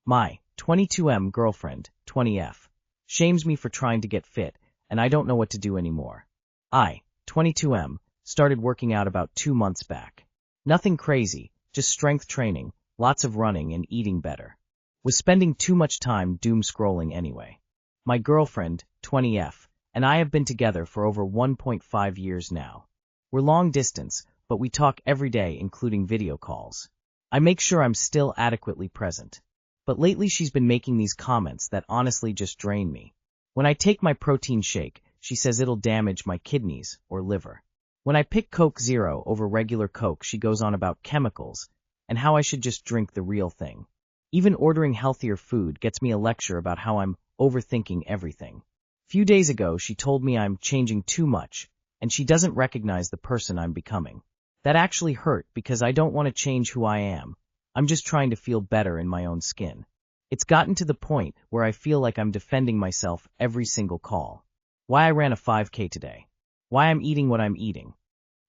My 22M girlfriend, 20F, shames me for trying to get fit, and I don't know what to do anymore. I, 22M, started working out about 2 months back. Nothing crazy, just strength training, lots of running and eating better. Was spending too much time doom scrolling anyway. My girlfriend, 20F, and I have been together for over 1.5 years now. We're long distance, but we talk every day, including video calls. I make sure I'm still adequately present. But lately she's been making these comments that honestly just drain me. When I take my protein shake, she says it'll damage my kidneys or liver. When I pick Coke Zero over regular Coke, she goes on about chemicals and how I should just drink the real thing. Even ordering healthier food gets me a lecture about how I'm overthinking everything. Few days ago, she told me I'm changing too much, and she doesn't recognize the person I'm becoming. That actually hurt because I don't want to change who I am. I'm just trying to feel better in my own skin. It's gotten to the point where I feel like I'm defending myself every single call. Why I ran a 5K today. Why I'm eating what I'm eating.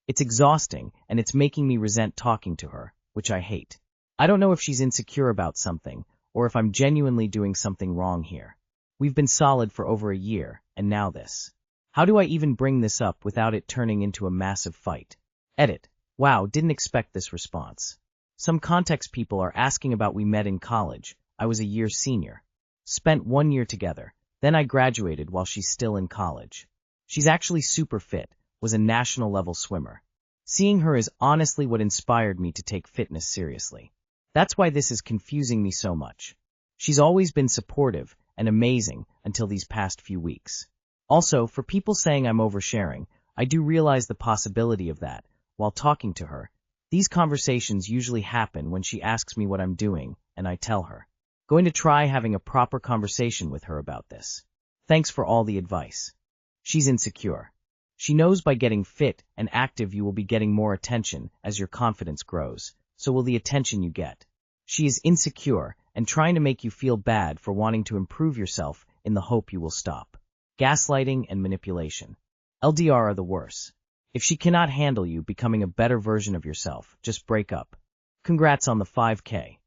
It's exhausting, and it's making me resent talking to her, which I hate. I don't know if she's insecure about something, or if I'm genuinely doing something wrong here. We've been solid for over a year, and now this. How do I even bring this up without it turning into a massive fight? Edit. Wow, didn't expect this response. Some context people are asking about we met in college. I was a year senior. Spent 1 year together. Then I graduated while she's still in college. She's actually super fit, was a national level swimmer. Seeing her is honestly what inspired me to take fitness seriously. That's why this is confusing me so much. She's always been supportive and amazing until these past few weeks. Also, for people saying I'm oversharing, I do realize the possibility of that. While talking to her, these conversations usually happen when she asks me what I'm doing, and I tell her. Going to try having a proper conversation with her about this. Thanks for all the advice. She's insecure. She knows by getting fit and active you will be getting more attention as your confidence grows, so will the attention you get. She is insecure and trying to make you feel bad for wanting to improve yourself in the hope you will stop. Gaslighting and manipulation. LDR are the worst. If she cannot handle you becoming a better version of yourself, just break up. Congrats on the 5K.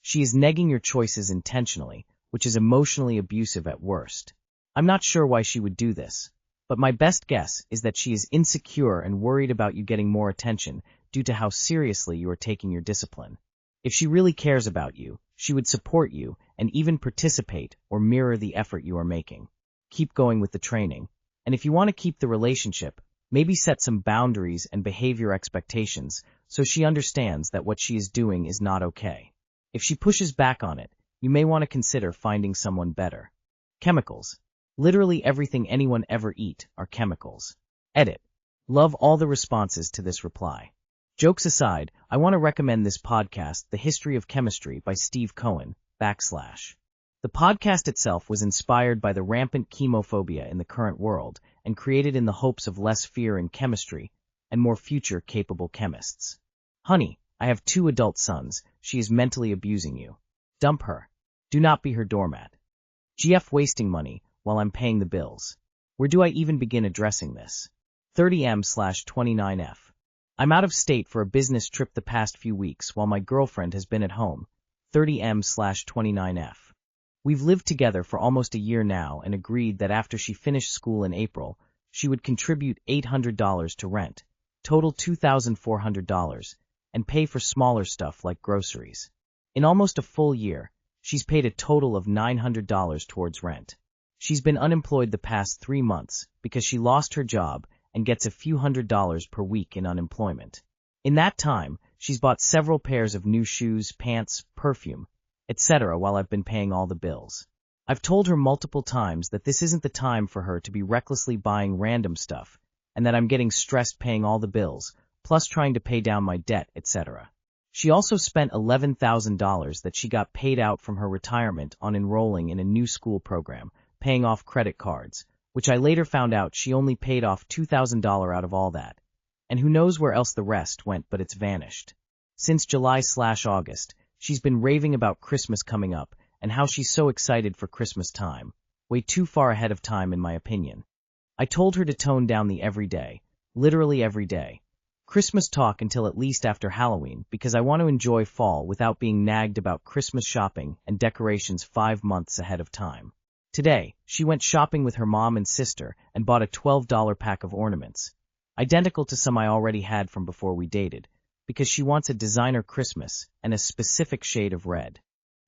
She is negging your choices intentionally, which is emotionally abusive at worst. I'm not sure why she would do this, but my best guess is that she is insecure and worried about you getting more attention due to how seriously you are taking your discipline. If she really cares about you, she would support you and even participate or mirror the effort you are making. Keep going with the training, and if you want to keep the relationship, maybe set some boundaries and behavior expectations so she understands that what she is doing is not okay. If she pushes back on it, you may want to consider finding someone better. Chemicals. Literally everything anyone ever eat are chemicals. Edit. Love all the responses to this reply. Jokes aside, I want to recommend this podcast, The History of Chemistry by Steve Cohen, /. The podcast itself was inspired by the rampant chemophobia in the current world and created in the hopes of less fear in chemistry and more future capable chemists. Honey, I have 2 adult sons. She is mentally abusing you. Dump her. Do not be her doormat. GF wasting money while I'm paying the bills. Where do I even begin addressing this? 30M/29F. I'm out of state for a business trip the past few weeks while my girlfriend has been at home. 30M/29F. We've lived together for almost a year now and agreed that after she finished school in April, she would contribute $800 to rent, total $2,400, and pay for smaller stuff like groceries. In almost a full year, she's paid a total of $900 towards rent. She's been unemployed the past 3 months because she lost her job and gets a few $100s per week in unemployment. In that time, she's bought several pairs of new shoes, pants, perfume, etc. while I've been paying all the bills. I've told her multiple times that this isn't the time for her to be recklessly buying random stuff, and that I'm getting stressed paying all the bills, plus trying to pay down my debt, etc. She also spent $11,000 that she got paid out from her retirement on enrolling in a new school program, paying off credit cards, which I later found out she only paid off $2,000 out of all that. And who knows where else the rest went, but it's vanished. Since July/August, she's been raving about Christmas coming up and how she's so excited for Christmas time, way too far ahead of time in my opinion. I told her to tone down the everyday, literally every day. Christmas talk until at least after Halloween because I want to enjoy fall without being nagged about Christmas shopping and decorations 5 months ahead of time. Today, she went shopping with her mom and sister and bought a $12 pack of ornaments, identical to some I already had from before we dated, because she wants a designer Christmas and a specific shade of red.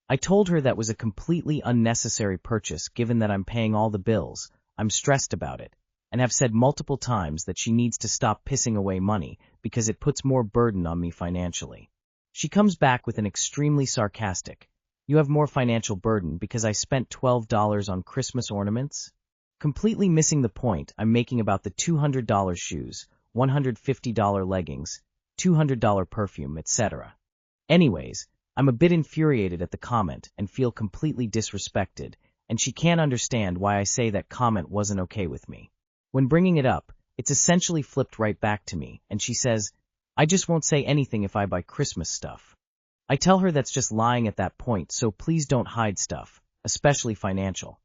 I told her that was a completely unnecessary purchase given that I'm paying all the bills, I'm stressed about it, and have said multiple times that she needs to stop pissing away money because it puts more burden on me financially. She comes back with an extremely sarcastic, "You have more financial burden because I spent $12 on Christmas ornaments?" Completely missing the point I'm making about the $200 shoes, $150 leggings, $200 perfume, etc. Anyways, I'm a bit infuriated at the comment and feel completely disrespected, and she can't understand why I say that comment wasn't okay with me. When bringing it up, it's essentially flipped right back to me, and she says, "I just won't say anything if I buy Christmas stuff." I tell her that's just lying at that point, so please don't hide stuff, especially financial.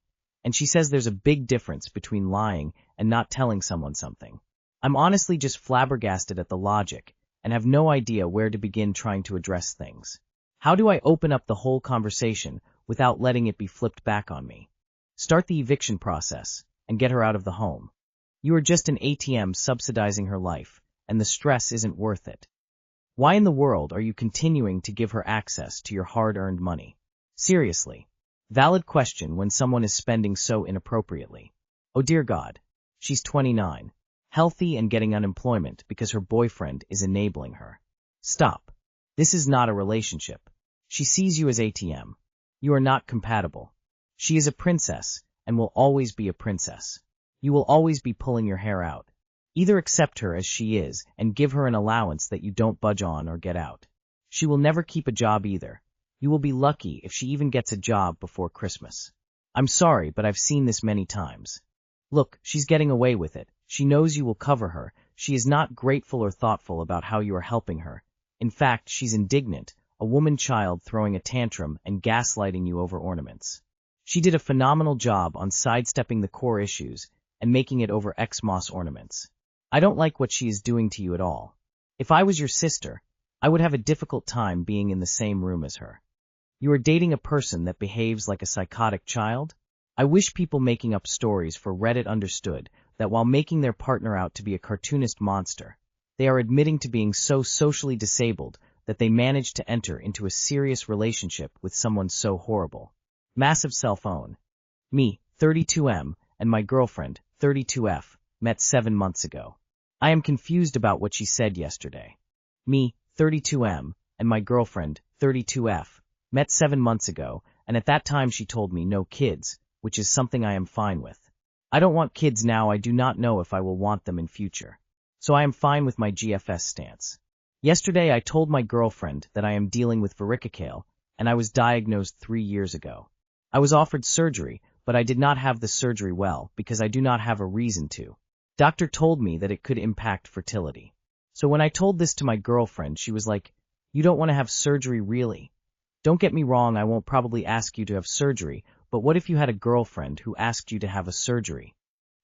And she says there's a big difference between lying and not telling someone something. I'm honestly just flabbergasted at the logic and have no idea where to begin trying to address things. How do I open up the whole conversation without letting it be flipped back on me? Start the eviction process and get her out of the home. You are just an ATM subsidizing her life, and the stress isn't worth it. Why in the world are you continuing to give her access to your hard-earned money? Seriously. Valid question when someone is spending so inappropriately. Oh dear God. She's 29, healthy and getting unemployment because her boyfriend is enabling her. Stop. This is not a relationship. She sees you as ATM. You are not compatible. She is a princess and will always be a princess. You will always be pulling your hair out. Either accept her as she is and give her an allowance that you don't budge on or get out. She will never keep a job either. You will be lucky if she even gets a job before Christmas. I'm sorry, but I've seen this many times. Look, she's getting away with it. She knows you will cover her. She is not grateful or thoughtful about how you are helping her. In fact, she's indignant, a woman child throwing a tantrum and gaslighting you over ornaments. She did a phenomenal job on sidestepping the core issues and making it over Xmas ornaments. I don't like what she is doing to you at all. If I was your sister, I would have a difficult time being in the same room as her. You are dating a person that behaves like a psychotic child? I wish people making up stories for Reddit understood that while making their partner out to be a cartoonist monster, they are admitting to being so socially disabled that they managed to enter into a serious relationship with someone so horrible. Massive cell phone. Me, 32M, and my girlfriend, 32F, met 7 months ago. I am confused about what she said yesterday. Me, 32M, and my girlfriend, 32F, met 7 months ago, and at that time she told me no kids, which is something I am fine with. I don't want kids now. I do not know if I will want them in future. So I am fine with my GFS stance. Yesterday I told my girlfriend that I am dealing with varicocele, and I was diagnosed 3 years ago. I was offered surgery, but I did not have the surgery well because I do not have a reason to. Doctor told me that it could impact fertility. So when I told this to my girlfriend, she was like, "You don't want to have surgery really?" Don't get me wrong, I won't probably ask you to have surgery, but what if you had a girlfriend who asked you to have a surgery?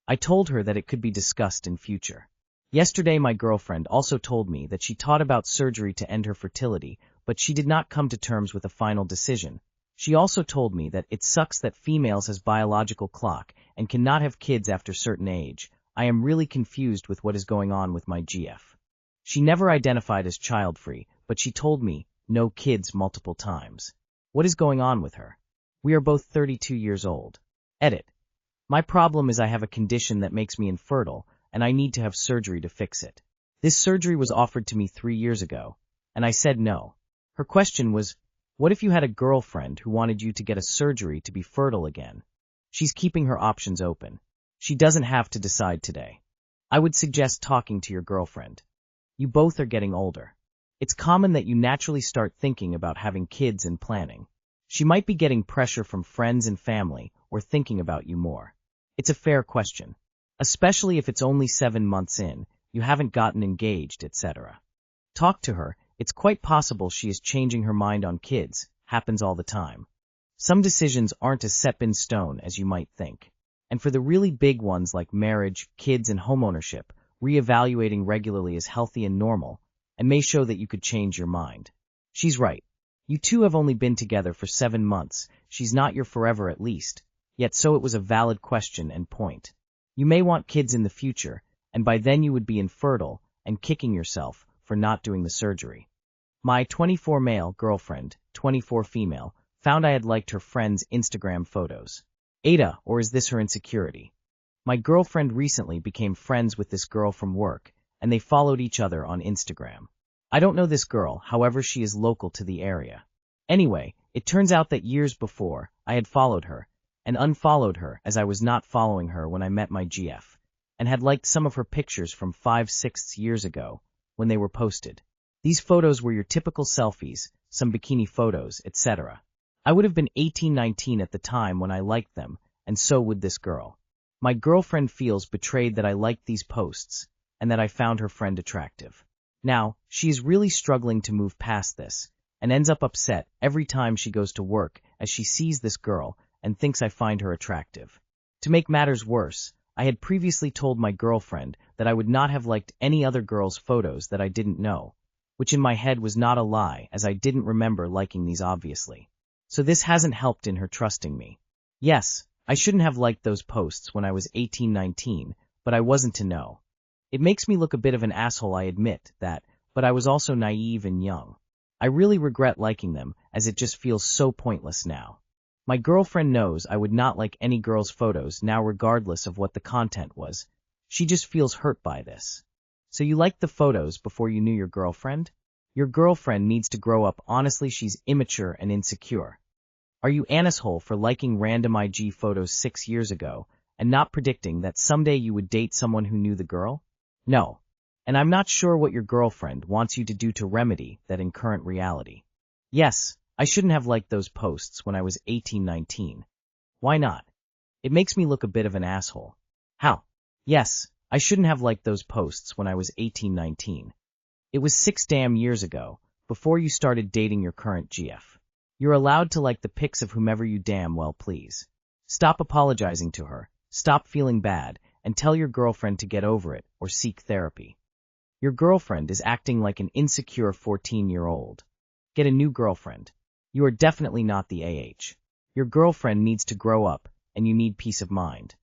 I told her that it could be discussed in future. Yesterday my girlfriend also told me that she thought about surgery to end her fertility, but she did not come to terms with a final decision. She also told me that it sucks that females has biological clock and cannot have kids after certain age. I am really confused with what is going on with my GF. She never identified as child-free, but she told me, no kids multiple times. What is going on with her? We are both 32 years old. Edit. My problem is I have a condition that makes me infertile, and I need to have surgery to fix it. This surgery was offered to me 3 years ago, and I said no. Her question was, what if you had a girlfriend who wanted you to get a surgery to be fertile again? She's keeping her options open. She doesn't have to decide today. I would suggest talking to your girlfriend. You both are getting older. It's common that you naturally start thinking about having kids and planning. She might be getting pressure from friends and family or thinking about you more. It's a fair question, especially if it's only 7 months in, you haven't gotten engaged, etc. Talk to her. It's quite possible she is changing her mind on kids. Happens all the time. Some decisions aren't as set in stone as you might think. And for the really big ones like marriage, kids, and homeownership, reevaluating regularly is healthy and normal, and may show that you could change your mind. She's right. You two have only been together for 7 months, she's not your forever at least, yet so it was a valid question and point. You may want kids in the future, and by then you would be infertile and kicking yourself for not doing the surgery. My 24 male girlfriend, 24 female, found I had liked her friend's Instagram photos. Ada, or is this her insecurity? My girlfriend recently became friends with this girl from work, and they followed each other on Instagram. I don't know this girl, however she is local to the area. Anyway, it turns out that years before, I had followed her, and unfollowed her as I was not following her when I met my GF, and had liked some of her pictures from 5-6 years ago, when they were posted. These photos were your typical selfies, some bikini photos, etc. I would have been 18-19 at the time when I liked them, and so would this girl. My girlfriend feels betrayed that I liked these posts, and that I found her friend attractive. Now, she is really struggling to move past this, and ends up upset every time she goes to work as she sees this girl and thinks I find her attractive. To make matters worse, I had previously told my girlfriend that I would not have liked any other girl's photos that I didn't know, which in my head was not a lie as I didn't remember liking these obviously. So this hasn't helped in her trusting me. Yes, I shouldn't have liked those posts when I was 18-19, but I wasn't to know. It makes me look a bit of an asshole, I admit that, but I was also naive and young. I really regret liking them, as it just feels so pointless now. My girlfriend knows I would not like any girl's photos now regardless of what the content was. She just feels hurt by this. So you liked the photos before you knew your girlfriend? Your girlfriend needs to grow up. Honestly, she's immature and insecure. Are you an asshole for liking random IG photos 6 years ago and not predicting that someday you would date someone who knew the girl? No. And I'm not sure what your girlfriend wants you to do to remedy that in current reality. Yes, I shouldn't have liked those posts when I was 18-19. Why not? It makes me look a bit of an asshole. How? Yes, I shouldn't have liked those posts when I was 18-19. It was 6 damn years ago, before you started dating your current GF. You're allowed to like the pics of whomever you damn well please. Stop apologizing to her, stop feeling bad, and tell your girlfriend to get over it or seek therapy. Your girlfriend is acting like an insecure 14-year-old. Get a new girlfriend. You are definitely not the AH. Your girlfriend needs to grow up, and you need peace of mind.